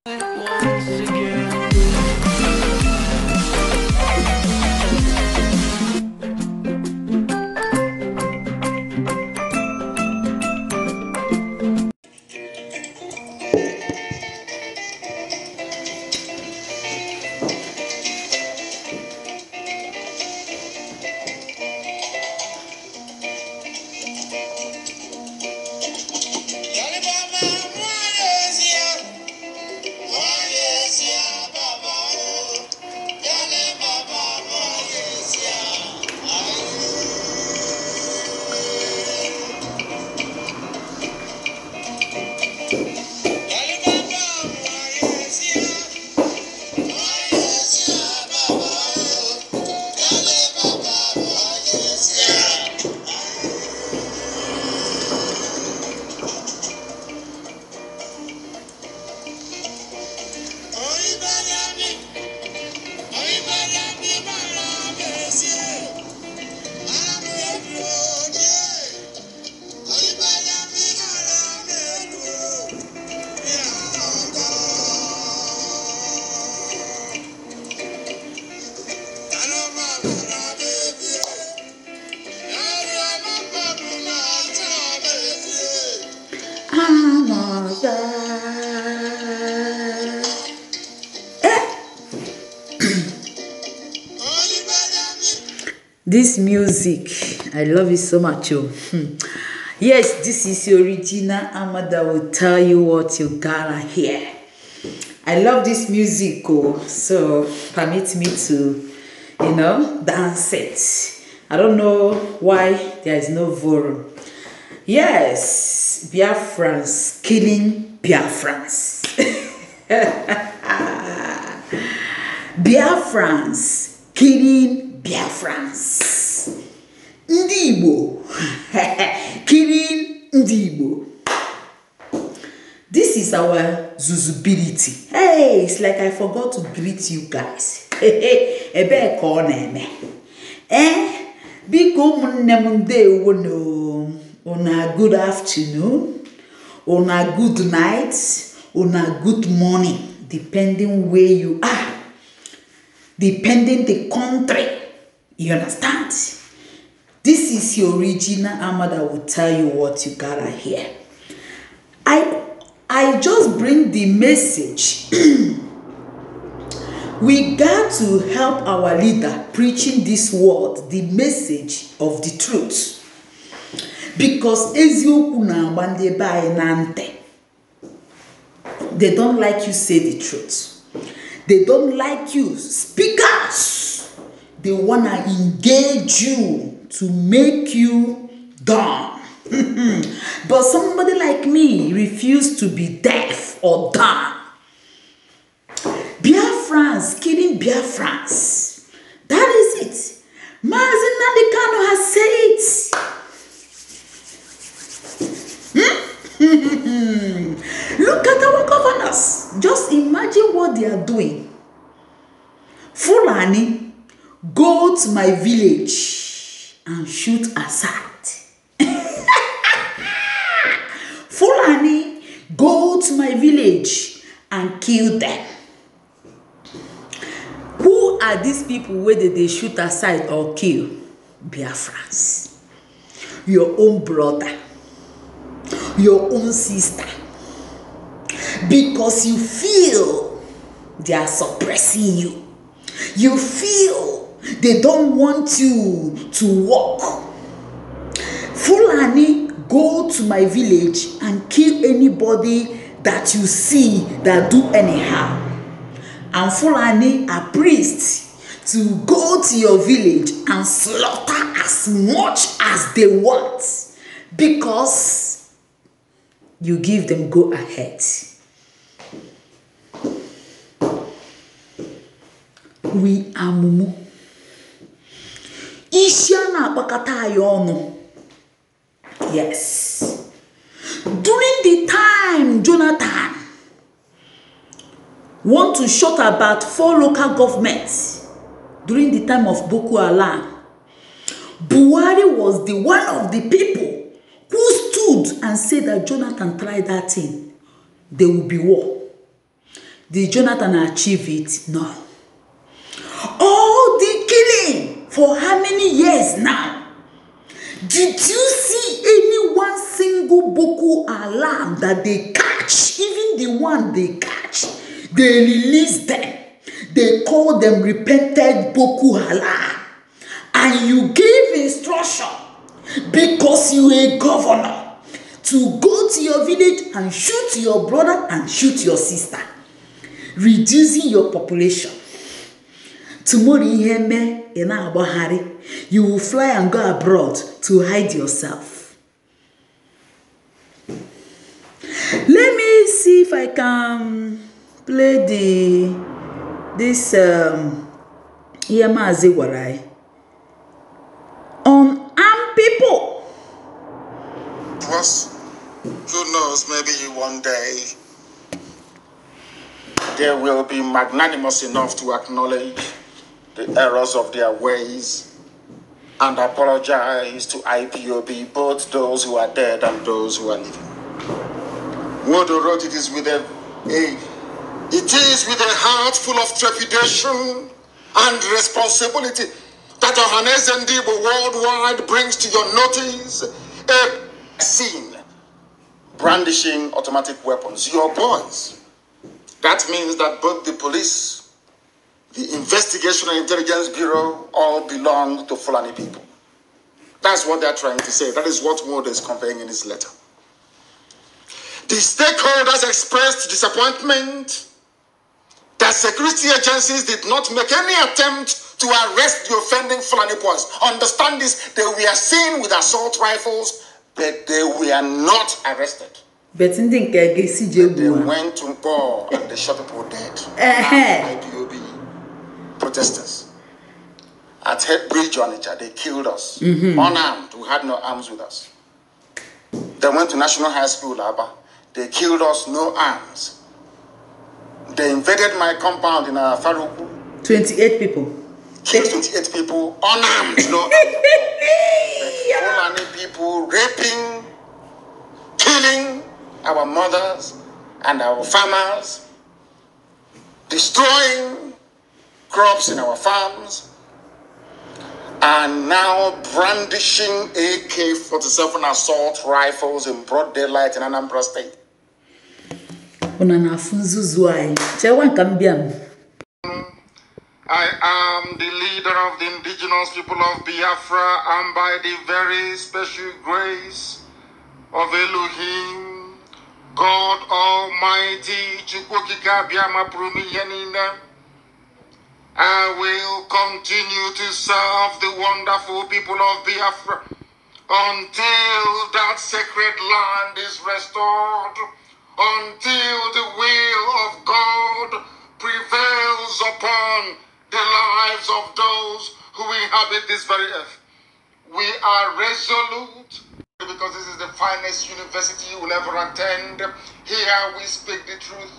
Once again. This music, I love it so much. Oh. Yes, this is the original Amada will tell you what you gotta hear. I love this music, so permit me to, dance it. I don't know why there is no volume. Yes, Biafrans killing Biafrans. Biafrans killing Biafrans. Ndị Igbo killing Ndị Igbo. This is our Zuzubility. Hey, it's like I forgot to greet you guys. Ebe ko na-eme. Biko ụmụnne m ndewo no. Una good afternoon, una good night, una good morning, depending where you are, depending the country. You understand? This is your original Amada will tell you what you gotta hear. I just bring the message. We got to help our leader preaching this word, the message of the truth. Because eziokwu na-agba ndị be anyị na ntị. They don't like you say the truth. They don't like you speak out. They want to engage you to make you dumb. But somebody like me refused to be deaf or dumb. Biafrans killing Biafrans. That is it. Mazi Nnamdi Kanu has said it. Look at our governors. Just imagine what they are doing. Fulani, go to my village and shoot aside. Fulani, go to my village and kill them. Who are these people where they shoot aside or kill? Biafrans. Your own brother. Your own sister, because you feel they are suppressing you. You feel they don't want you to walk. Fulani, go to my village and kill anybody that you see that do anyhow. And Fulani are priests to go to your village and slaughter as much as they want, because you give them go ahead. We are mumu. Ishana bakata yono. Yes. During the time Jonathan want to shut about 4 local governments, during the time of Boko Haram, Buhari was the one of the people who stood and said that Jonathan tried that thing, there will be war. Did Jonathan achieve it? No. All the killing for how many years now? Did you see any one single Boko Haram that they catch? Even the one they catch, they release them. They call them repented Boko Haram. And you give instruction because you a governor to go to your village and shoot your brother and shoot your sister, reducing your population. Tomorrow you will fly and go abroad to hide yourself. Let me see if I can play this Mazi Warai on armed people. Was, who knows, maybe one day they will be magnanimous enough to acknowledge the errors of their ways and apologize to IPOB, both those who are dead and those who are living. Nwodo wrote it is with a heart full of trepidation and responsibility that Ohanes Ndibo worldwide brings to your notice a scene brandishing automatic weapons. Your boys. That means that both the police, the Investigation and Intelligence Bureau, all belong to Fulani people. That's what they're trying to say. That is what Nwodo is conveying in his letter. The stakeholders expressed disappointment that security agencies did not make any attempt to arrest the offending Fulani boys. Understand this, they were seen with assault rifles, but they were not arrested. But they went to Mpo and they shot people dead. IPOB protesters. At Headbridge, Onitsha, they killed us. Unarmed, we had no arms with us. They went to National High School, Aba. They killed us, no arms. They invaded my compound in Faruku. 28 people. Killed 28 people, unarmed, no arms. Fulani people raping, killing our mothers and our farmers, destroying crops in our farms, and now brandishing AK-47 assault rifles in broad daylight in Anambra State. I am the leader of the indigenous people of Biafra, and by the very special grace of Elohim, God Almighty, I will continue to serve the wonderful people of Biafra until that sacred land is restored, until the will of God prevails upon the lives of those who inhabit this very earth. We are resolute because this is the finest university you will ever attend. Here we speak the truth,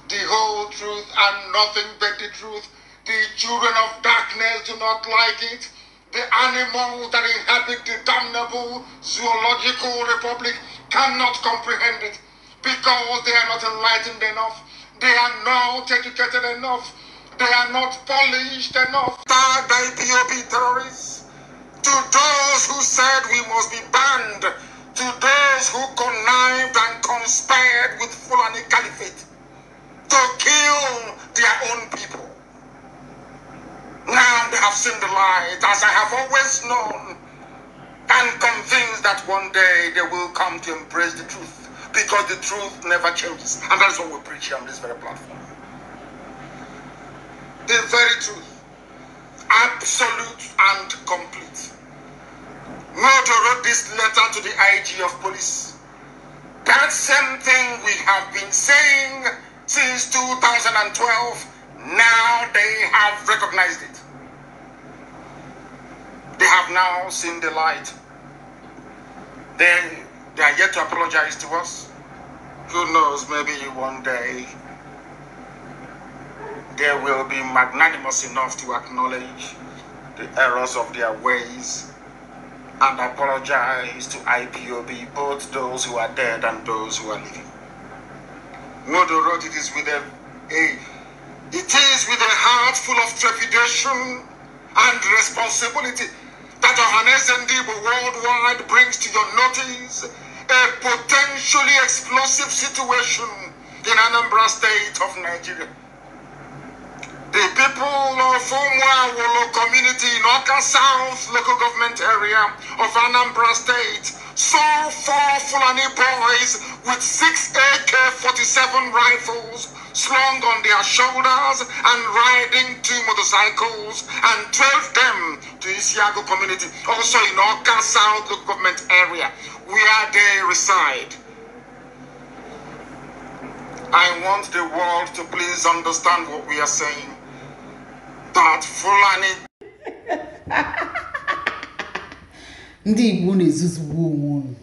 the whole truth, and nothing but the truth. The children of darkness do not like it. The animals that inhabit the damnable zoological republic cannot comprehend it because they are not enlightened enough. They are not educated enough. They are not polished enough. Tagged IPOB terrorists. To those who said we must be banned. To those who connived and conspired with Fulani Caliphate to kill their own people. Now they have seen the light, as I have always known, and convinced that one day they will come to embrace the truth, because the truth never changes, and that's what we preach here on this very platform. The very truth, absolute and complete. Nwodo wrote this letter to the IG of police. That same thing we have been saying since 2012. Now they have recognized it. They have now seen the light. They are yet to apologize to us. Who knows, maybe one day they will be magnanimous enough to acknowledge the errors of their ways and apologize to IPOB, both those who are dead and those who are living. Nwodo wrote it is with a It is with a heart full of trepidation and responsibility that Ohanes Ndibo worldwide brings to your notice a potentially explosive situation in Anambra State of Nigeria. The people of Umuawolo community in Oka South local government area of Anambra State saw 4 Fulani boys with 6 AK-47 rifles slung on their shoulders and riding 2 motorcycles and drove them to Isiago community, also in Oka South local government area where they reside. I want the world to please understand what we are saying. That Fulani. Ndị Igbo na-ezuzugbu onwe unu.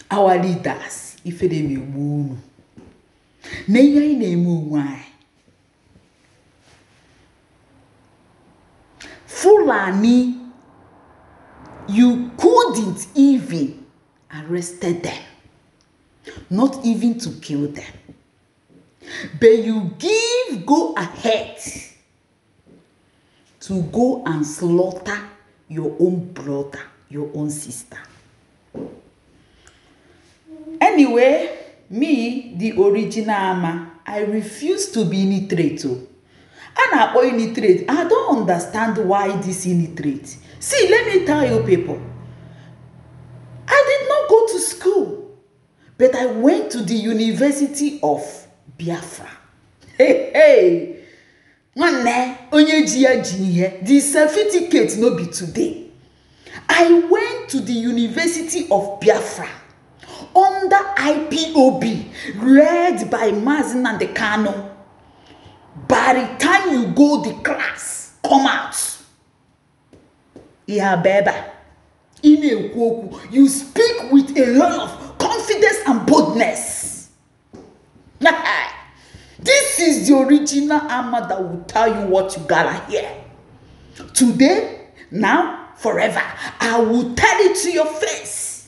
Our leaders, ife na-emegbu unu. Na ihe anyị na-eme onwe anyị. Fulani, you couldn't even arrested them. Not even to kill them. But you go ahead to go and slaughter your own brother, your own sister. Anyway, me, the original Ama, I refuse to be illiterate. And I illiterate. I don't understand why this illiterate. See, let me tell you people. I did not go to school, but I went to the University of Biafra. Hey. The certificate no be today. I went to the University of Biafra under IPOB, led by Mazi Nnamdi Kanu. By the time you go the class, come out. You speak with a lot of confidence and boldness. This is the original Ama that will tell you what you gotta hear. Today, now, forever. I will tell it to your face.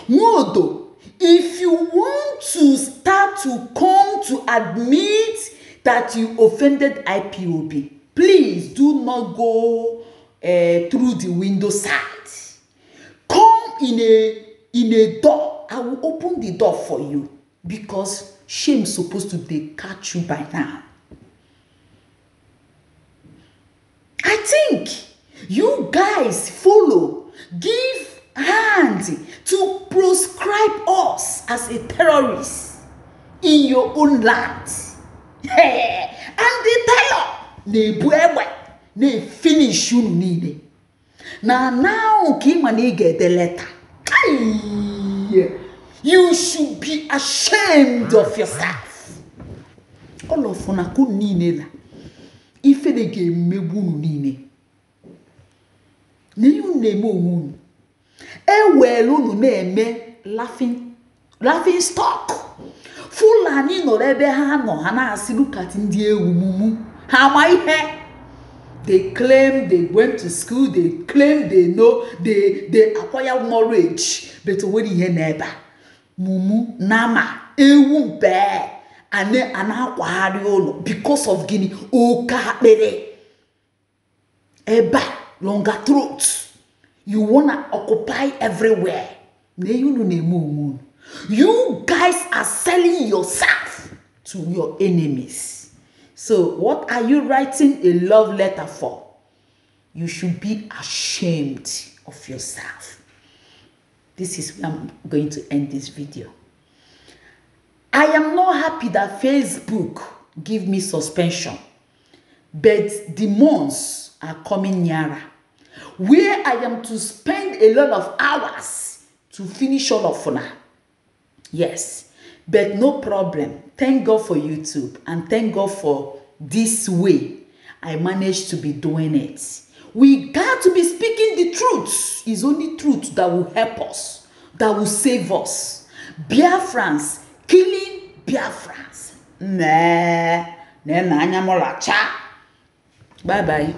Nwodo, if you want to start to come to admit that you offended IPOB, please do not go through the window side. Come in a door. I will open the door for you because shame is supposed to catch you by now. I think you guys give hand to proscribe us as a terrorist in your own land. Hey, and the terror, they finish you need. Now, Kim and get the letter. You should be ashamed of yourself. All of una ku nine la. Ife de ge mebu nine. Ne you name own. Well unu na-eme laughing stock. Fulani no ebe ha no ha na-asị look at ndị ewu mumu. Ha ma ihe. They claim they went to school, they claim they know, they acquire knowledge. But when you hear mumu, nama, ewu bear, and then because of Guinea, oka bere, eba, longer throat. You wanna occupy everywhere. You guys are selling yourself to your enemies. So, what are you writing a love letter for? You should be ashamed of yourself. This is where I'm going to end this video. I am not happy that Facebook give me suspension, but the months are coming nearer, where I am to spend a lot of hours to finish all of Funa. Yes, but no problem. Thank God for YouTube and thank God for this way I managed to be doing it. We got to be speaking the truth. It's only truth that will help us, that will save us. Biafrans killing Biafrans. Bye bye.